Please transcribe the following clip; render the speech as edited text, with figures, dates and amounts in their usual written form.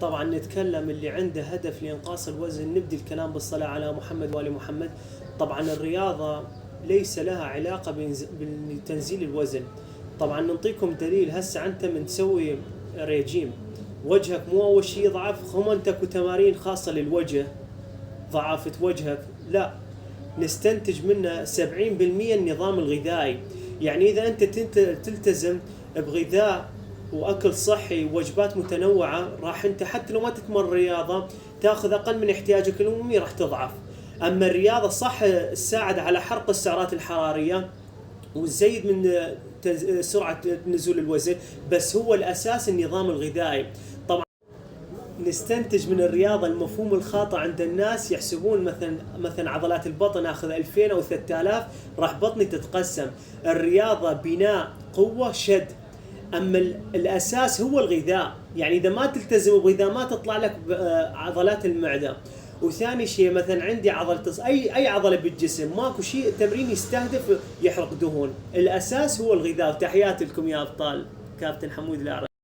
طبعا نتكلم اللي عنده هدف لإنقاص الوزن، نبدي الكلام بالصلاة على محمد وآل محمد. طبعا الرياضة ليس لها علاقة بتنزيل الوزن. طبعا نعطيكم دليل. هسه انت من تسوي ريجيم، وجهك مو اول شيء ضعف، خمنتك وتمارين خاصة للوجه ضعفت وجهك، لا، نستنتج منه 70% النظام الغذائي. يعني اذا انت تلتزم بغذاء واكل صحي ووجبات متنوعة، راح انت حتى لو ما تتمرن رياضة تاخذ اقل من احتياجك اليومي، راح تضعف. اما الرياضة صح تساعد على حرق السعرات الحرارية وتزيد من سرعة نزول الوزن، بس هو الاساس النظام الغذائي. طبعا نستنتج من الرياضة المفهوم الخاطئ عند الناس، يحسبون مثلا عضلات البطن اخذ 2000 او 3000 راح بطني تتقسم. الرياضة بناء قوة شد، اما الاساس هو الغذاء. يعني اذا ما تلتزم بغذاء ما تطلع لك عضلات المعدة. وثاني شيء مثلا عندي عضلة اي عضلة بالجسم، ماكو شيء تمرين يستهدف يحرق دهون، الاساس هو الغذاء. تحياتي لكم يا ابطال. كابتن حمود الأعرج.